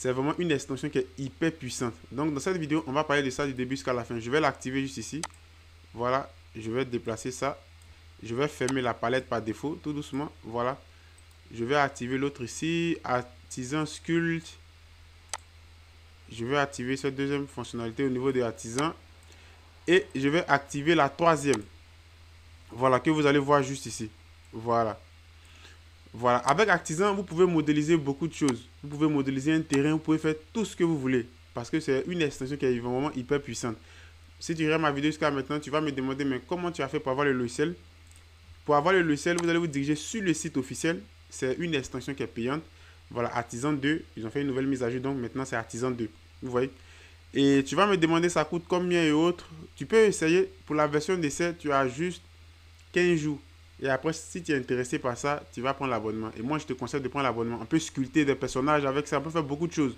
c'est vraiment une extension qui est hyper puissante. Donc dans cette vidéo, on va parler de ça du début jusqu'à la fin. Je vais l'activer juste ici. Voilà, je vais déplacer ça. Je vais fermer la palette par défaut, tout doucement. Voilà. Je vais activer l'autre ici, Artisan Sculpt. Je vais activer cette deuxième fonctionnalité au niveau de Artisan. Et je vais activer la troisième. Voilà, que vous allez voir juste ici. Voilà. Voilà, avec Artisan, vous pouvez modéliser beaucoup de choses. Vous pouvez modéliser un terrain, vous pouvez faire tout ce que vous voulez. Parce que c'est une extension qui est vraiment hyper puissante. Si tu regardes ma vidéo jusqu'à maintenant, tu vas me demander, mais comment tu as fait pour avoir le logiciel? Pour avoir le logiciel, vous allez vous diriger sur le site officiel. C'est une extension qui est payante. Voilà, Artisan 2. Ils ont fait une nouvelle mise à jour, donc maintenant c'est Artisan 2. Vous voyez? Et tu vas me demander ça coûte combien et autres. Tu peux essayer. Pour la version d'essai, tu as juste 15 jours. Et après, si tu es intéressé par ça, tu vas prendre l'abonnement. Et moi, je te conseille de prendre l'abonnement. On peut sculpter des personnages avec ça. On peut faire beaucoup de choses.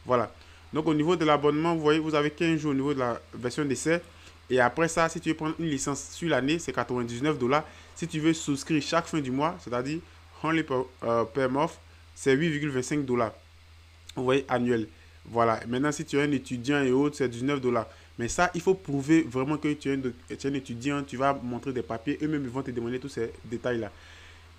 Voilà. Donc, au niveau de l'abonnement, vous voyez, vous avez 15 jours au niveau de la version d'essai. Et après ça, si tu veux prendre une licence sur l'année, c'est 99 $. Si tu veux souscrire chaque fin du mois, c'est-à-dire only per month, c'est 8,25 $. Vous voyez, annuel. Voilà. Maintenant, si tu es un étudiant et autres, c'est 19 $. Mais ça, il faut prouver vraiment que tu es un étudiant, tu vas montrer des papiers, eux-mêmes ils vont te demander tous ces détails-là.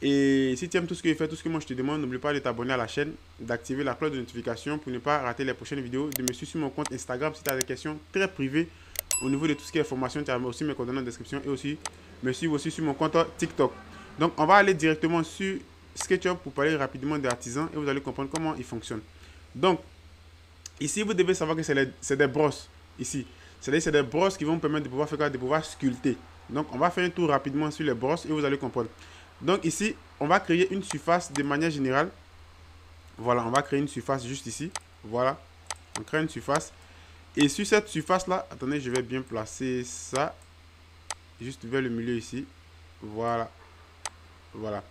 Et si tu aimes tout ce que je fais, tout ce que moi je te demande, n'oublie pas de t'abonner à la chaîne, d'activer la cloche de notification pour ne pas rater les prochaines vidéos, de me suivre sur mon compte Instagram si tu as des questions très privées au niveau de tout ce qui est formation, tu as aussi mes coordonnées en description et aussi me suivre aussi sur mon compte TikTok. Donc on va aller directement sur SketchUp pour parler rapidement des artisans et vous allez comprendre comment ils fonctionnent. Donc ici vous devez savoir que c'est des brosses ici. C'est-à-dire c'est des brosses qui vont permettre de pouvoir faire quoi, de pouvoir sculpter. Donc on va faire un tour rapidement sur les brosses et vous allez comprendre. Donc ici, on va créer une surface de manière générale. Voilà, on va créer une surface juste ici. Voilà, on crée une surface. Et sur cette surface-là, attendez, je vais bien placer ça. Juste vers le milieu ici. Voilà. Voilà.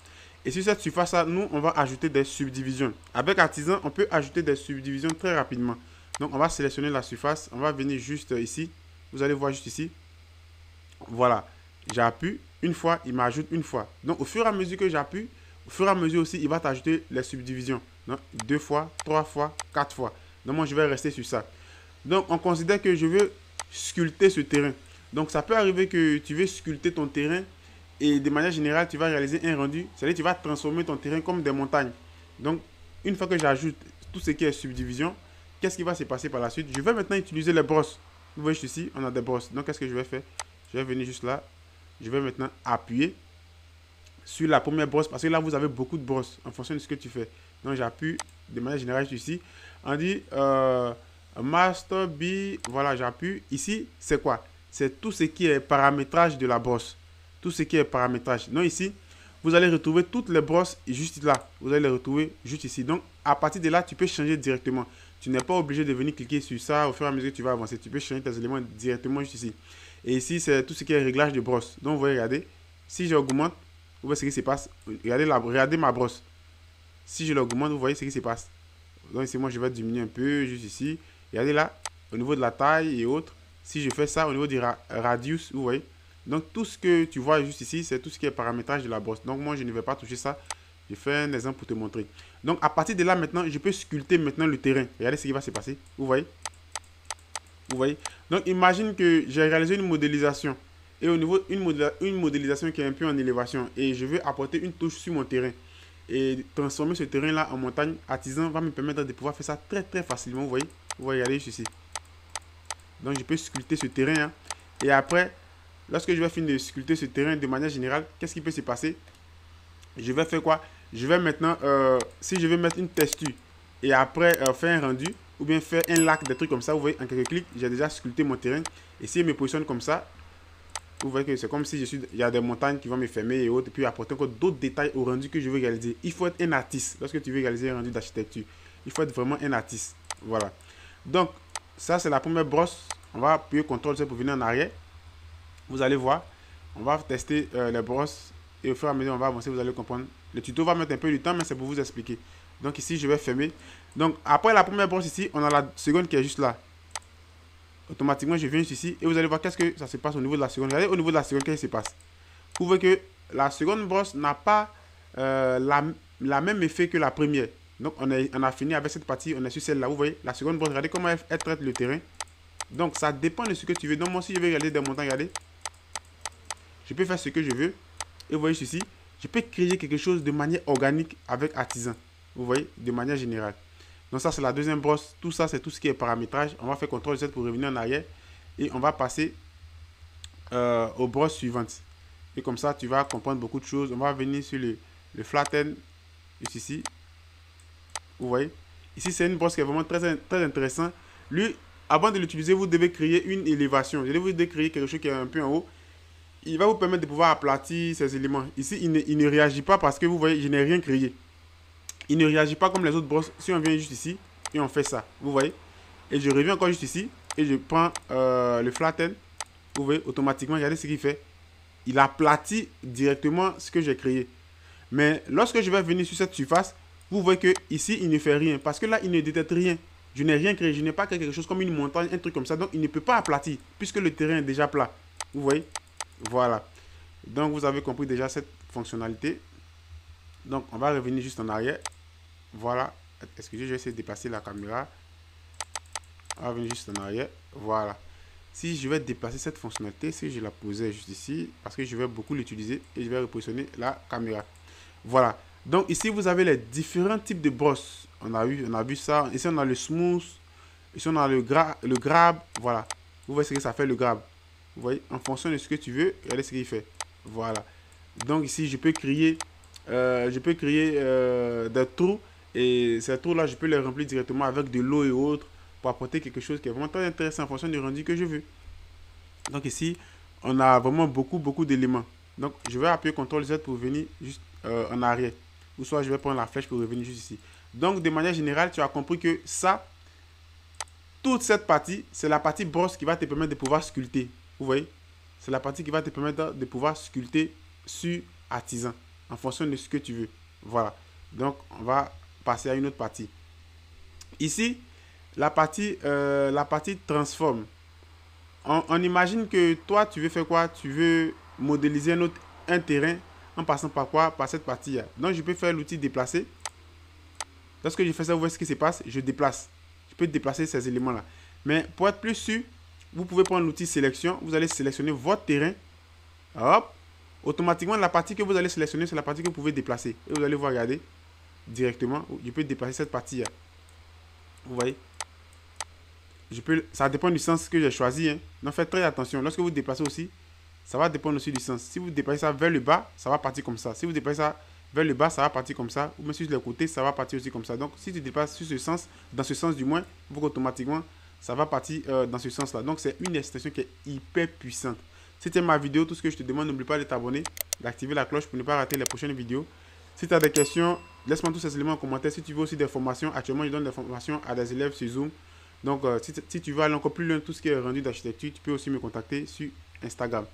Et sur cette surface-là, nous, on va ajouter des subdivisions. Avec Artisan, on peut ajouter des subdivisions très rapidement. Donc, on va sélectionner la surface. On va venir juste ici. Vous allez voir juste ici. Voilà. J'appuie une fois, il m'ajoute une fois. Donc, au fur et à mesure que j'appuie, au fur et à mesure aussi, il va t'ajouter les subdivisions. Donc, 2 fois, 3 fois, 4 fois. Donc, moi, je vais rester sur ça. Donc, on considère que je veux sculpter ce terrain. Donc, ça peut arriver que tu veux sculpter ton terrain et de manière générale, tu vas réaliser un rendu. C'est-à-dire que tu vas transformer ton terrain comme des montagnes. Donc, une fois que j'ajoute tout ce qui est subdivision, qu'est-ce qui va se passer par la suite? Je vais maintenant utiliser les brosses. Vous voyez ici, on a des brosses. Donc, qu'est-ce que je vais faire? Je vais venir juste là. Je vais maintenant appuyer sur la première brosse parce que là, vous avez beaucoup de brosses en fonction de ce que tu fais. Donc, j'appuie de manière générale ici. On dit Master B. Voilà, j'appuie. Ici, c'est quoi? C'est tout ce qui est paramétrage de la brosse. Tout ce qui est paramétrage. Donc, ici, vous allez retrouver toutes les brosses juste là. Vous allez les retrouver juste ici. Donc, à partir de là, tu peux changer directement. Tu n'es pas obligé de venir cliquer sur ça au fur et à mesure que tu vas avancer. Tu peux changer tes éléments directement juste ici. Et ici, c'est tout ce qui est réglage de brosse. Donc, vous voyez, regardez. Si j'augmente, vous voyez ce qui se passe. Regardez ma brosse. Si je l'augmente, vous voyez ce qui se passe. Donc, ici, moi, je vais diminuer un peu, juste ici. Regardez là, au niveau de la taille et autres. Si je fais ça au niveau du radius, vous voyez. Donc, tout ce que tu vois juste ici, c'est tout ce qui est paramétrage de la brosse. Donc, moi, je ne vais pas toucher ça. Je fais un exemple pour te montrer. Donc, à partir de là, maintenant, je peux sculpter maintenant le terrain. Regardez ce qui va se passer. Vous voyez? Vous voyez? Donc, imagine que j'ai réalisé une modélisation. Et au niveau une modélisation qui est un peu en élévation. Et je veux apporter une touche sur mon terrain. Et transformer ce terrain-là en montagne. Artisan va me permettre de pouvoir faire ça très très facilement. Vous voyez? Vous voyez, regardez ici. Donc, je peux sculpter ce terrain. Hein. Et après, lorsque je vais finir de sculpter ce terrain de manière générale, qu'est-ce qui peut se passer? Je vais faire quoi? Je vais maintenant, si je veux mettre une texture et après faire un rendu ou bien faire un lac, des trucs comme ça, vous voyez, en quelques clics, j'ai déjà sculpté mon terrain. Et si je me positionne comme ça, vous voyez que c'est comme si il y a des montagnes qui vont me fermer et autres, et puis apporter encore d'autres détails au rendu que je veux réaliser. Il faut être un artiste lorsque tu veux réaliser un rendu d'architecture. Il faut être vraiment un artiste. Voilà. Donc, ça, c'est la première brosse. On va appuyer CTRL-C pour venir en arrière. Vous allez voir. On va tester les brosses. Et au fur et à mesure, on va avancer, vous allez comprendre. Le tuto va mettre un peu de temps, mais c'est pour vous expliquer. Donc ici, je vais fermer. Donc, après la première brosse ici, on a la seconde qui est juste là. Automatiquement, je viens ici et vous allez voir qu'est-ce que ça se passe au niveau de la seconde. Regardez au niveau de la seconde, qu'est-ce qui se passe. Vous voyez que la seconde brosse n'a pas la même effet que la première. Donc, on a fini avec cette partie. On est sur celle-là. Vous voyez, la seconde brosse, regardez comment elle traite le terrain. Donc, ça dépend de ce que tu veux. Donc, moi, si je veux regarder des montants, regardez. Je peux faire ce que je veux. Et vous voyez ici, je peux créer quelque chose de manière organique avec Artisan. Vous voyez, de manière générale. Donc, ça, c'est la deuxième brosse. Tout ça, c'est tout ce qui est paramétrage. On va faire CTRL-Z pour revenir en arrière. Et on va passer aux brosses suivantes. Et comme ça, tu vas comprendre beaucoup de choses. On va venir sur le flatten. Juste ici. Vous voyez. Ici, c'est une brosse qui est vraiment très, très intéressante. Lui, avant de l'utiliser, vous devez créer une élévation. Vous devez créer quelque chose qui est un peu en haut. Il va vous permettre de pouvoir aplatir ces éléments. Ici, il ne réagit pas parce que vous voyez, je n'ai rien créé. Il ne réagit pas comme les autres brosses. Si on vient juste ici et on fait ça, vous voyez. Et je reviens encore juste ici et je prends le flatten. Vous voyez, automatiquement, regardez ce qu'il fait. Il aplatit directement ce que j'ai créé. Mais lorsque je vais venir sur cette surface, vous voyez que ici, il ne fait rien. Parce que là, il ne détecte rien. Je n'ai rien créé. Je n'ai pas créé quelque chose comme une montagne, un truc comme ça. Donc, il ne peut pas aplatir puisque le terrain est déjà plat. Vous voyez? Voilà. Donc, vous avez compris déjà cette fonctionnalité. Donc, on va revenir juste en arrière. Voilà. Excusez, je vais essayer de déplacer la caméra. On va revenir juste en arrière. Voilà. Si je vais déplacer cette fonctionnalité, si je la posais juste ici, parce que je vais beaucoup l'utiliser et je vais repositionner la caméra. Voilà. Donc ici, vous avez les différents types de brosses. On a vu ça. Ici, on a le smooth. Ici, on a le grab. Voilà. Vous voyez ce que ça fait, le grab. Vous voyez, en fonction de ce que tu veux, regardez ce qu'il fait. Voilà. Donc ici, je peux créer, des trous. Et ces trous-là, je peux les remplir directement avec de l'eau et autres pour apporter quelque chose qui est vraiment très intéressant en fonction du rendu que je veux. Donc ici, on a vraiment beaucoup d'éléments. Donc, je vais appuyer CTRL-Z pour venir juste en arrière. Ou soit je vais prendre la flèche pour revenir juste ici. Donc, de manière générale, tu as compris que ça, toute cette partie, c'est la partie brosse qui va te permettre de pouvoir sculpter. Vous voyez? C'est la partie qui va te permettre de pouvoir sculpter sur Artisan en fonction de ce que tu veux. Voilà. Donc, on va passer à une autre partie. Ici, la partie transforme. On imagine que toi, tu veux faire quoi? Tu veux modéliser un terrain en passant par quoi? Par cette partie-là. Donc, je peux faire l'outil déplacer. Lorsque je fais ça, vous voyez ce qui se passe? Je déplace. Je peux déplacer ces éléments-là. Mais pour être plus sûr, vous pouvez prendre l'outil sélection. Vous allez sélectionner votre terrain. Hop. Automatiquement, la partie que vous allez sélectionner, c'est la partie que vous pouvez déplacer. Et vous allez voir, regardez, directement. Je peux déplacer cette partie-là. Vous voyez? Ça dépend du sens que j'ai choisi. Hein. Donc faites très attention. Lorsque vous déplacez aussi, ça va dépendre aussi du sens. Si vous déplacez ça vers le bas, ça va partir comme ça. Si vous déplacez ça vers le bas, ça va partir comme ça. Ou même sur les côtés, ça va partir aussi comme ça. Donc si tu déplaces sur ce sens, dans ce sens du moins, automatiquement, ça va partir dans ce sens-là. Donc c'est une extension qui est hyper puissante. C'était ma vidéo. Tout ce que je te demande, n'oublie pas de t'abonner, d'activer la cloche pour ne pas rater les prochaines vidéos. Si tu as des questions, laisse-moi tous ces éléments en commentaire. Si tu veux aussi des formations, actuellement je donne des formations à des élèves sur Zoom. Donc, si tu veux aller encore plus loin, tout ce qui est rendu d'architecture, tu peux aussi me contacter sur Instagram.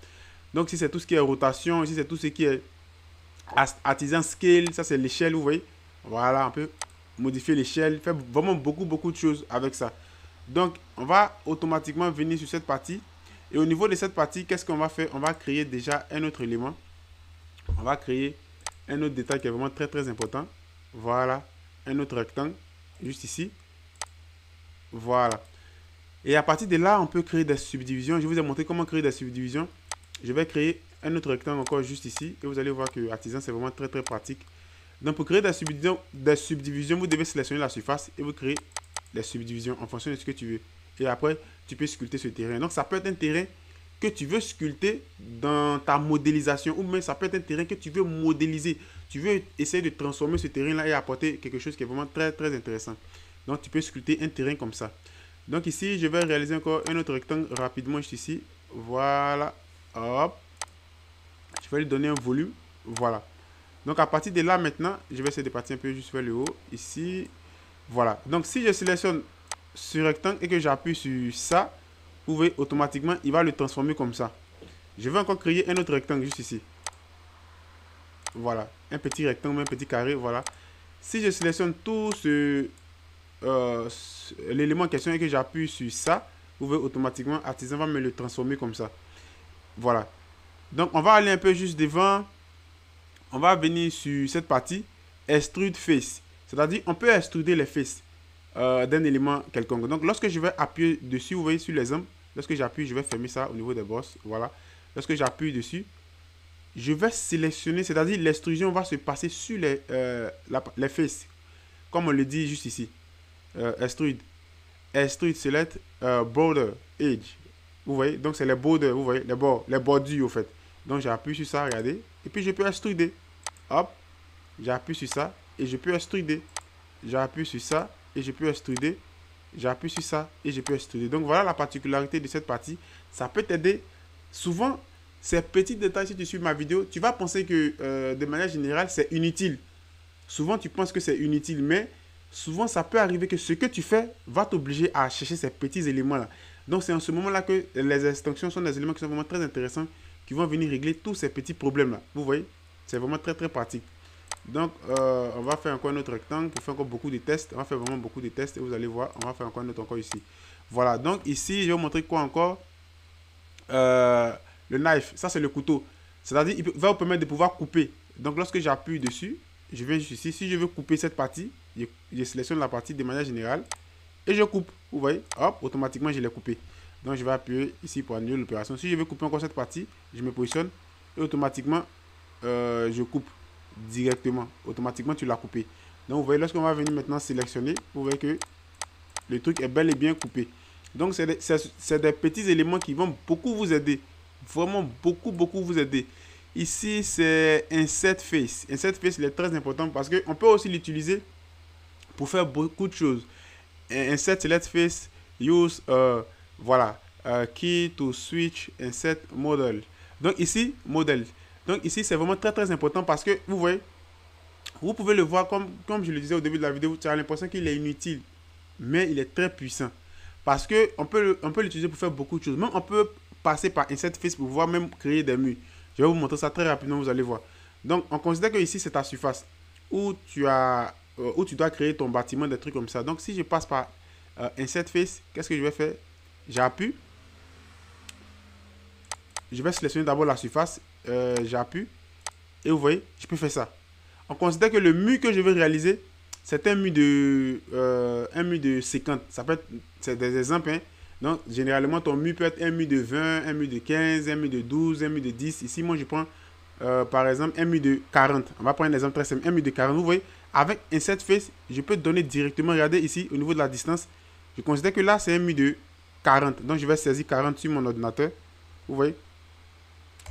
Donc, si c'est tout ce qui est rotation, si c'est tout ce qui est Artisan Scale, ça c'est l'échelle, vous voyez. Voilà, on peut modifier l'échelle, faire vraiment beaucoup de choses avec ça. Donc, on va automatiquement venir sur cette partie. Et au niveau de cette partie, qu'est-ce qu'on va faire? On va créer déjà un autre élément. On va créer un autre détail qui est vraiment très important. Voilà, un autre rectangle, juste ici. Voilà. Et à partir de là, on peut créer des subdivisions. Je vous ai montré comment créer des subdivisions. Je vais créer un autre rectangle encore juste ici. Et vous allez voir que Artisan, c'est vraiment très pratique. Donc, pour créer des subdivisions, vous devez sélectionner la surface et vous créez les subdivisions en fonction de ce que tu veux. Et après, tu peux sculpter ce terrain. Donc, ça peut être un terrain que tu veux sculpter dans ta modélisation. Ou même, ça peut être un terrain que tu veux modéliser. Tu veux essayer de transformer ce terrain-là et apporter quelque chose qui est vraiment très intéressant. Donc, tu peux sculpter un terrain comme ça. Donc, ici, je vais réaliser encore un autre rectangle rapidement juste ici. Voilà. Hop. Je vais lui donner un volume. Voilà. Donc, à partir de là, maintenant, je vais essayer de partir un peu juste vers le haut. Ici. Voilà. Donc, si je sélectionne ce rectangle et que j'appuie sur ça, vous voyez, automatiquement, il va le transformer comme ça. Je vais encore créer un autre rectangle juste ici. Voilà. Un petit rectangle, un petit carré. Voilà. Si je sélectionne tout l'élément en question et que j'appuie sur ça, vous voyez automatiquement Artisan va me le transformer comme ça. Voilà. Donc on va aller un peu juste devant. On va venir sur cette partie Extrude Face. C'est-à-dire, on peut extruder les faces d'un élément quelconque. Donc, lorsque je vais appuyer dessus, vous voyez sur l'exemple, lorsque j'appuie, je vais fermer ça au niveau des brosses. Voilà. Lorsque j'appuie dessus, je vais sélectionner, c'est-à-dire l'extrusion va se passer sur les faces. Comme on le dit juste ici. Extrude select border edge. Vous voyez, donc c'est les borders, vous voyez, les bordures au fait. Donc j'appuie sur ça, regardez, et puis je peux extruder. Hop, j'appuie sur ça et je peux extruder. J'appuie sur ça et je peux extruder. J'appuie sur ça et je peux extruder. Donc voilà la particularité de cette partie. Ça peut t'aider. Souvent, ces petits détails, si tu suis ma vidéo, tu vas penser que de manière générale, c'est inutile. Souvent, tu penses que c'est inutile, mais souvent, ça peut arriver que ce que tu fais va t'obliger à chercher ces petits éléments-là. Donc, c'est en ce moment-là que les extensions sont des éléments qui sont vraiment très intéressants, qui vont venir régler tous ces petits problèmes-là. Vous voyez, c'est vraiment très, très pratique. Donc, on va faire encore un autre rectangle qui fait encore beaucoup de tests. On va faire vraiment beaucoup de tests et vous allez voir, on va faire encore un autre encore ici. Voilà, donc ici, je vais vous montrer quoi encore. Le knife, ça c'est le couteau. C'est-à-dire, il va vous permettre de pouvoir couper. Donc, lorsque j'appuie dessus, je viens juste ici. Si je veux couper cette partie, je sélectionne la partie de manière générale et je coupe. Vous voyez, hop, automatiquement, je l'ai coupé. Donc, je vais appuyer ici pour annuler l'opération. Si je veux couper encore cette partie, je me positionne et automatiquement, je coupe directement. Automatiquement, tu l'as coupé. Donc, vous voyez, lorsqu'on va venir maintenant sélectionner, vous voyez que le truc est bel et bien coupé. Donc, c'est des petits éléments qui vont beaucoup vous aider. Vraiment beaucoup vous aider. Ici, c'est Insert Face. Insert Face, il est très important parce qu'on peut aussi l'utiliser pour faire beaucoup de choses. Insert Select Face, use, voilà, key to switch, insert model. Donc ici, model. Donc ici, c'est vraiment très important parce que, vous voyez, vous pouvez le voir comme je le disais au début de la vidéo, tu as l'impression qu'il est inutile, mais il est très puissant. Parce qu'on peut l'utiliser pour faire beaucoup de choses. Même on peut passer par Insert Face pour pouvoir même créer des murs. Je vais vous montrer ça très rapidement, vous allez voir. Donc, on considère que ici, c'est ta surface où tu dois créer ton bâtiment, des trucs comme ça. Donc, si je passe par Insert Face, qu'est-ce que je vais faire? J'appuie. Je vais sélectionner d'abord la surface. J'appuie. Et vous voyez, je peux faire ça. On considère que le mur que je veux réaliser, c'est un mur de 50. Ça peut être, c'est des exemples, hein. Donc, généralement, ton mur peut être un mur de 20, un mur de 15, un mur de 12, un mur de 10. Ici, moi, je prends, par exemple, un mur de 40. On va prendre un exemple très simple. Un mur de 40, vous voyez, avec Insert Face, je peux donner directement, regardez ici, au niveau de la distance. Je considère que là, c'est un mur de 40. Donc, je vais saisir 40 sur mon ordinateur. Vous voyez.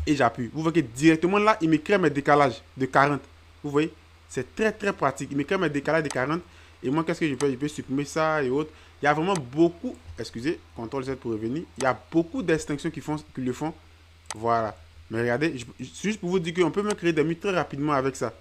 Et j'appuie. Vous voyez que directement là, il me crée mes décalages de 40. Vous voyez, c'est très pratique. Il me crée mes décalages de 40. Et moi, qu'est-ce que je peux? Je peux supprimer ça et autres. Il y a vraiment beaucoup, excusez, CTRL-Z pour revenir. Il y a beaucoup d'extinctions qui le font. Voilà. Mais regardez, c'est juste pour vous dire qu'on peut me créer des murs très rapidement avec ça.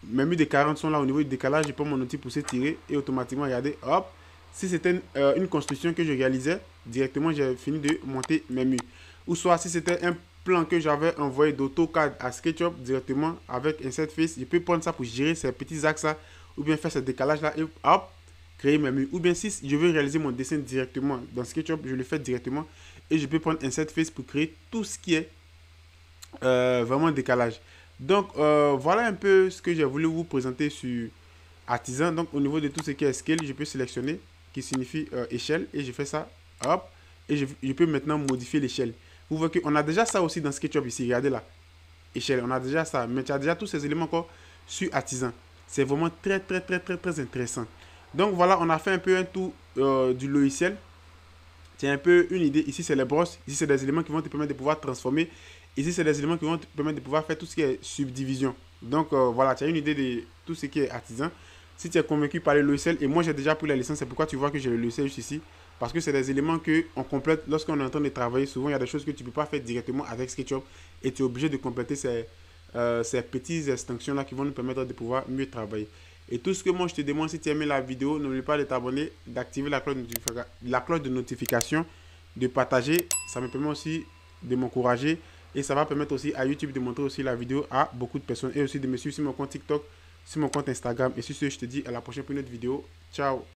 Mes murs de 40 sont là au niveau du décalage. Je prends mon outil pour tirer et automatiquement, regardez, hop. Si c'était une construction que je réalisais, directement, j'ai fini de monter mes murs. Ou soit, si c'était un plan que j'avais envoyé d'AutoCAD à SketchUp directement avec Insert Face, je peux prendre ça pour gérer ces petits axes là, ou bien faire ce décalage là et hop, créer mes murs. Ou bien si je veux réaliser mon dessin directement dans SketchUp, je le fais directement et je peux prendre Insert Face pour créer tout ce qui est vraiment décalage. Donc voilà un peu ce que j'ai voulu vous présenter sur Artisan. Donc au niveau de tout ce qui est Scale, je peux sélectionner qui signifie échelle et je fais ça, hop, et je peux maintenant modifier l'échelle. Vous voyez qu'on a déjà ça aussi dans SketchUp ici, regardez là, échelle, on a déjà ça, mais tu as déjà tous ces éléments encore sur Artisan. C'est vraiment très intéressant. Donc voilà, on a fait un peu un tour du logiciel. C'est un peu une idée. Ici, c'est les brosses. Ici, c'est des éléments qui vont te permettre de pouvoir transformer. Ici, c'est des éléments qui vont te permettre de pouvoir faire tout ce qui est subdivision. Donc voilà, tu as une idée de tout ce qui est Artisan. Si tu es convaincu par le logiciel, et moi j'ai déjà pris la licence, c'est pourquoi tu vois que j'ai le logiciel juste ici. Parce que c'est des éléments qu'on complète lorsqu'on est en train de travailler. Souvent, il y a des choses que tu ne peux pas faire directement avec SketchUp. Et tu es obligé de compléter ces petites extensions-là qui vont nous permettre de pouvoir mieux travailler. Et tout ce que moi je te demande, si tu as aimé la vidéo, n'oublie pas de t'abonner, d'activer la cloche de notification, de partager. Ça me permet aussi de m'encourager. Et ça va permettre aussi à YouTube de montrer aussi la vidéo à beaucoup de personnes. Et aussi de me suivre sur mon compte TikTok, sur mon compte Instagram. Et sur ce, je te dis à la prochaine pour une autre vidéo. Ciao!